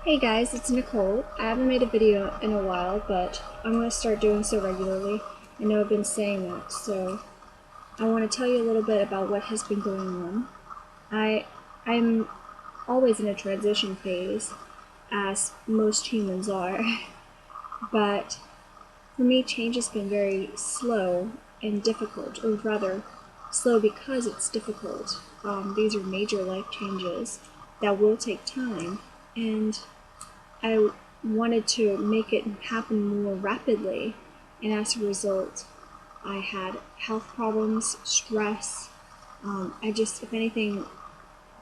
Hey guys, it's Nicole. I haven't made a video in a while, but I'm going to start doing so regularly. I know I've been saying that, so I want to tell you a little bit about what has been going on. I'm always in a transition phase, as most humans are, but for me change has been very slow and difficult, or rather, slow because it's difficult. These are major life changes that will take time, and I wanted to make it happen more rapidly, and as a result, I had health problems, stress. I just, if anything,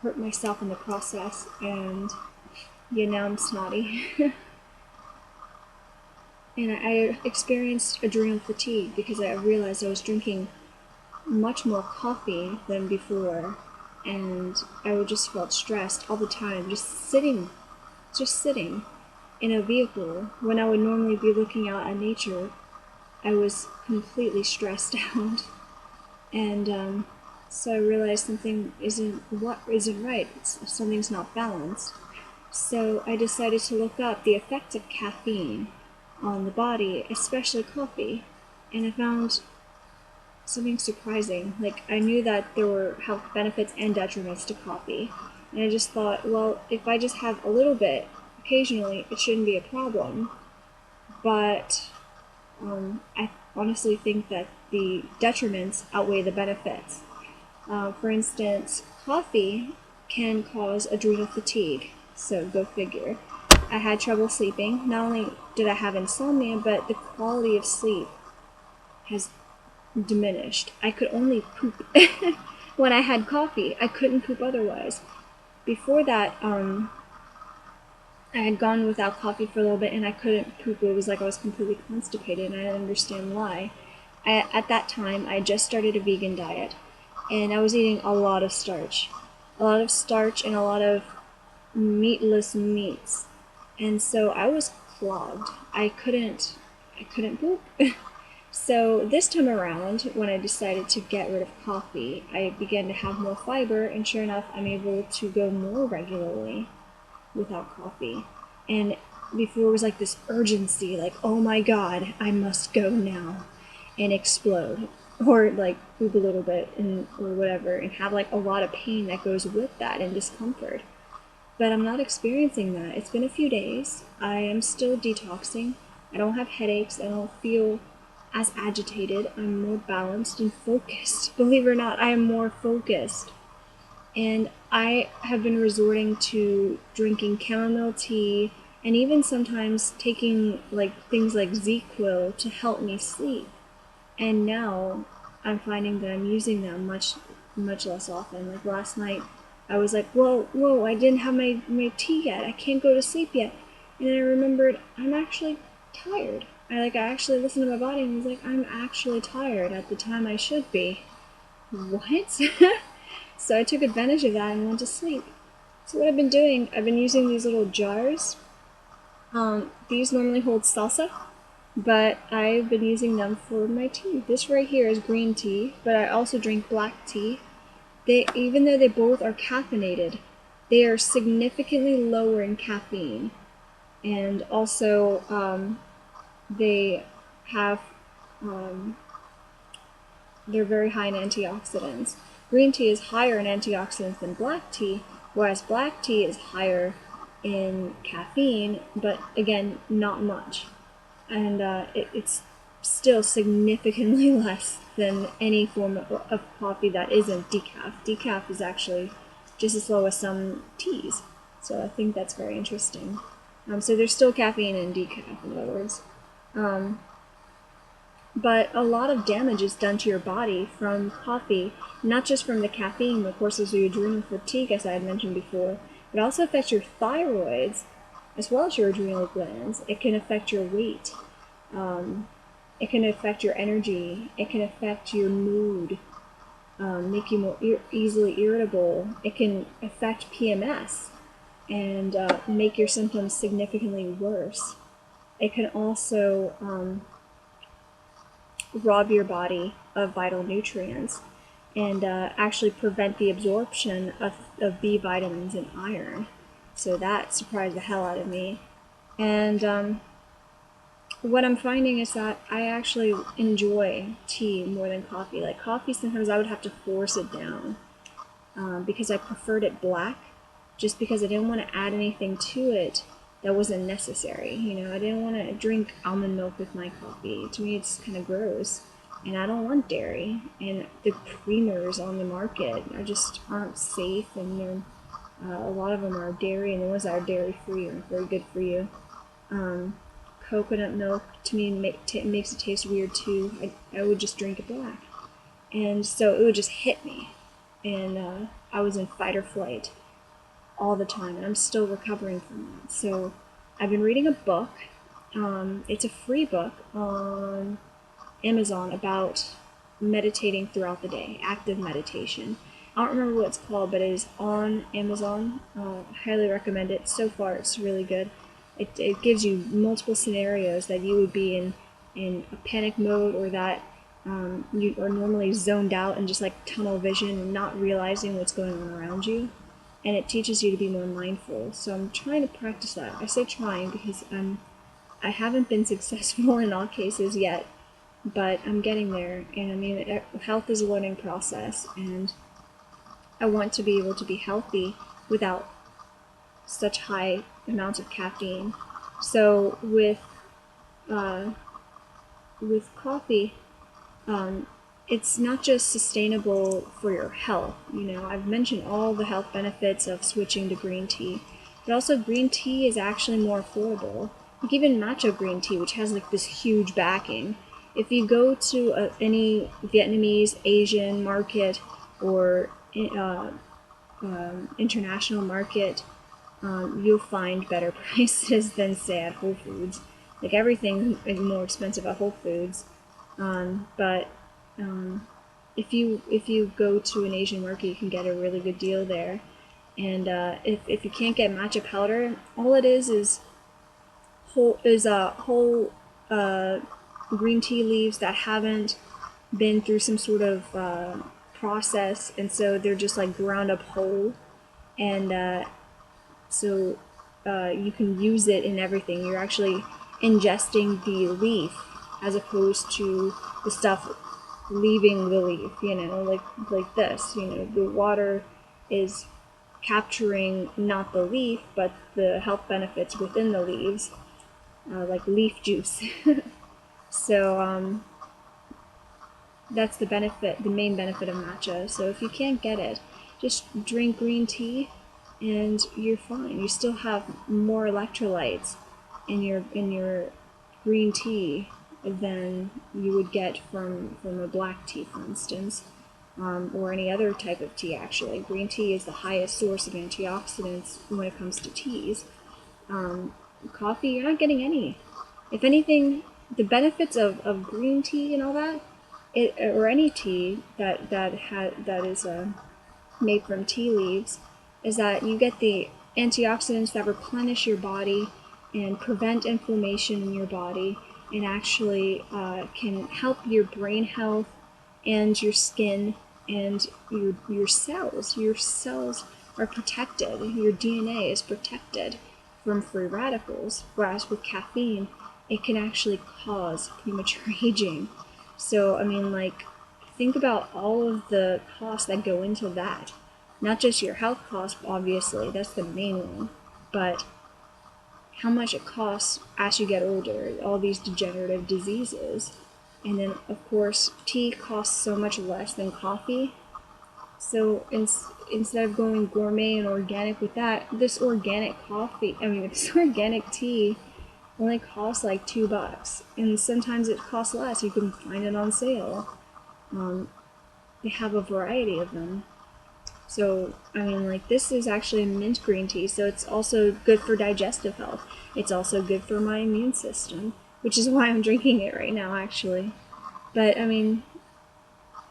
hurt myself in the process, and now I'm snotty. And I experienced adrenal fatigue because I realized I was drinking much more coffee than before, and I just felt stressed all the time, just sitting in a vehicle when I would normally be looking out at nature. I was completely stressed out, and so I realized something isn't right. Something's not balanced. So I decided to look up the effect of caffeine on the body, especially coffee, and I found something surprising. Like, I knew that there were health benefits and detriments to coffee, and I just thought, well, if I just have a little bit occasionally, it shouldn't be a problem. But I honestly think that the detriments outweigh the benefits. For instance, coffee can cause adrenal fatigue, so go figure. I had trouble sleeping. Not only did I have insomnia, but the quality of sleep has diminished. I could only poop when I had coffee. I couldn't poop otherwise. Before that, I had gone without coffee for a little bit and I couldn't poop. It was like I was completely constipated, and I didn't understand why. At that time, I just started a vegan diet, and I was eating a lot of starch. A lot of starch and a lot of meatless meats. And so I was clogged. I couldn't poop. So this time around, when I decided to get rid of coffee, I began to have more fiber, and sure enough, I'm able to go more regularly without coffee. And before it was like this urgency, like, oh my god, I must go now and explode. Or like poop a little bit and or whatever, and have like a lot of pain that goes with that and discomfort. But I'm not experiencing that. It's been a few days. I am still detoxing. I don't have headaches. I don't feel as agitated. I'm more balanced and focused. Believe it or not, I am more focused. And I have been resorting to drinking chamomile tea and even sometimes taking like things like ZQuil to help me sleep. And now I'm finding that I'm using them much less often. Like last night, I was like, whoa, I didn't have my tea yet. I can't go to sleep yet. And then I remembered I'm actually tired. I actually listened to my body and was like, I'm actually tired at the time I should be. What? So I took advantage of that and went to sleep. So what I've been doing, I've been using these little jars. These normally hold salsa, but I've been using them for my tea. This right here is green tea, but I also drink black tea. Even though they both are caffeinated, they are significantly lower in caffeine, and also they have they're very high in antioxidants. Green tea is higher in antioxidants than black tea, whereas black tea is higher in caffeine, but again, not much. And it's still significantly less than any form of coffee that isn't decaf. Decaf is actually just as low as some teas, so I think that's very interesting. So there's still caffeine in decaf, in other words. But a lot of damage is done to your body from coffee, not just from the caffeine, that causes you adrenal fatigue, as I had mentioned before. It also affects your thyroids, as well as your adrenal glands. It can affect your weight. It can affect your energy. It can affect your mood, make you more easily irritable. It can affect PMS and make your symptoms significantly worse. It can also rob your body of vital nutrients and actually prevent the absorption of B vitamins and iron. So that surprised the hell out of me. And what I'm finding is that I actually enjoy tea more than coffee. Like coffee, sometimes I would have to force it down because I preferred it black, just because I didn't want to add anything to it that wasn't necessary. You know, I didn't want to drink almond milk with my coffee. To me, it's kind of gross, and I don't want dairy. And the creamers on the market just aren't safe, and a lot of them are dairy, and the ones that are dairy free aren't very good for you. Coconut milk to me makes it taste weird too. I would just drink it black, and so it would just hit me, and I was in fight or flight all the time, and I'm still recovering from that. So I've been reading a book. It's a free book on Amazon about meditating throughout the day, active meditation. I don't remember what it's called, but it is on Amazon. Highly recommend it. So far, it's really good. It gives you multiple scenarios that you would be in a panic mode, or that you are normally zoned out and just like tunnel vision and not realizing what's going on around you. And it teaches you to be more mindful. So I'm trying to practice that. I say trying because I haven't been successful in all cases yet, but I'm getting there. And I mean, health is a learning process, and I want to be able to be healthy without such high amounts of caffeine. So with coffee, it's not just sustainable for your health. You know, I've mentioned all the health benefits of switching to green tea, but also green tea is actually more affordable. Like even matcha green tea, which has like this huge backing. If you go to any Vietnamese, Asian market, or international market, you'll find better prices than say at Whole Foods. Like everything is more expensive at Whole Foods, but if you go to an Asian market, you can get a really good deal there. And if you can't get matcha powder, all it is whole green tea leaves that haven't been through some sort of process, and so they're just like ground up whole, and so you can use it in everything. You're actually ingesting the leaf as opposed to the stuff leaving the leaf, you know, like this. You know, the water is capturing not the leaf, but the health benefits within the leaves, like leaf juice. So that's the benefit, the main benefit of matcha. So if you can't get it, just drink green tea, and you're fine. You still have more electrolytes in your green tea than you would get from a black tea, for instance, or any other type of tea. Actually, green tea is the highest source of antioxidants when it comes to teas. Coffee, you're not getting any. If anything, the benefits of green tea and all that, or any tea that is made from tea leaves, is that you get the antioxidants that replenish your body and prevent inflammation in your body, and actually can help your brain health and your skin and your cells. Your cells are protected. Your DNA is protected from free radicals, whereas with caffeine, it can actually cause premature aging. So, I mean, like, think about all of the costs that go into that. Not just your health costs, obviously, that's the main one, but how much it costs as you get older, all these degenerative diseases. And then, of course, tea costs so much less than coffee. So instead of going gourmet and organic with that, this organic tea only costs like $2, and sometimes it costs less. You can find it on sale. They have a variety of them. So, I mean, like, this is actually mint green tea, so it's also good for digestive health. It's also good for my immune system, which is why I'm drinking it right now, actually. But, I mean,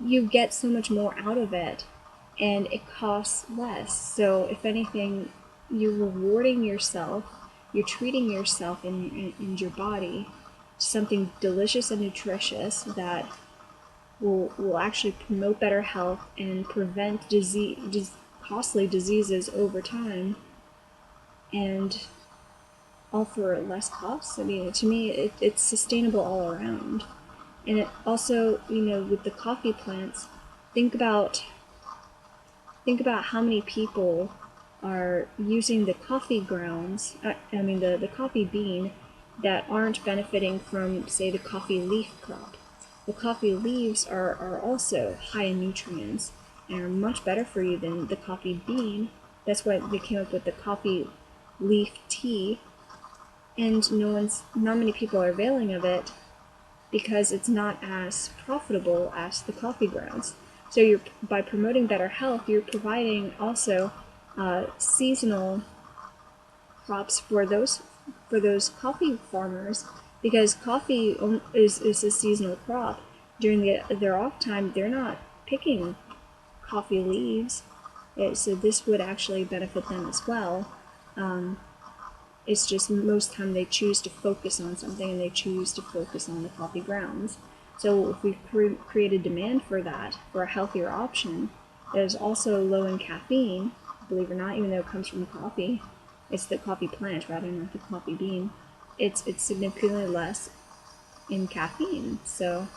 you get so much more out of it, and it costs less. So, if anything, you're rewarding yourself, you're treating yourself and your body to something delicious and nutritious that will actually promote better health and prevent costly diseases over time. and all for less costs. I mean, to me, it's sustainable all around. And it also, with the coffee plants, think about how many people are using the coffee grounds, the coffee bean, that aren't benefiting from, say, the coffee leaf crop. The coffee leaves are also high in nutrients and are much better for you than the coffee bean. That's why they came up with the coffee leaf tea, and not many people are availing of it because it's not as profitable as the coffee grounds. So by promoting better health, you're providing also seasonal crops for those coffee farmers, because coffee is a seasonal crop. During their off time, they're not picking coffee leaves, so this would actually benefit them as well. It's just most time they choose to focus on something, and they choose to focus on the coffee grounds. So if we create a demand for that, for a healthier option that is also low in caffeine, believe it or not, even though it comes from coffee, it's the coffee plant rather than the coffee bean, it's significantly less in caffeine. So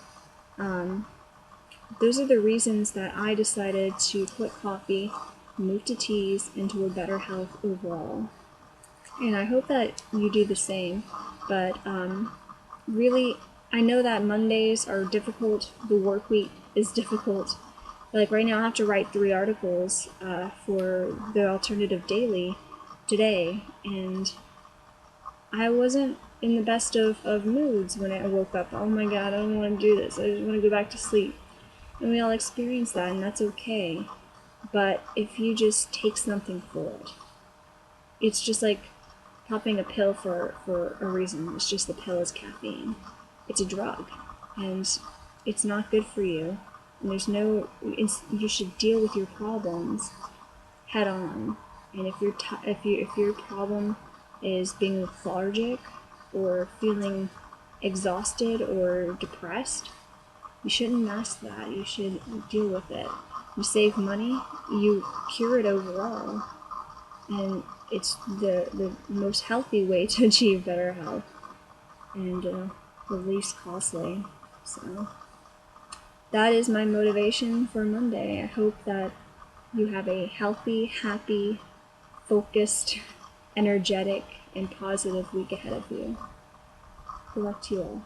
those are the reasons that I decided to quit coffee, move to teas, and to a better health overall. And I hope that you do the same. But really, I know that Mondays are difficult, the work week is difficult. Like right now I have to write 3 articles for the Alternative Daily today, and I wasn't in the best of moods when I woke up. Oh my god, I don't want to do this, I just want to go back to sleep. And we all experience that, and that's okay. But if you just take something for it, it's just like popping a pill for a reason. It's just the pill is caffeine. It's a drug, and it's not good for you. And you should deal with your problems head on. And if your problem is being lethargic or feeling exhausted or depressed, you shouldn't mask that. You should deal with it. You save money, you cure it overall, and it's the most healthy way to achieve better health, and the least costly. So that is my motivation for Monday. I hope that you have a healthy, happy, focused, energetic, and positive week ahead of you. Good luck to you all.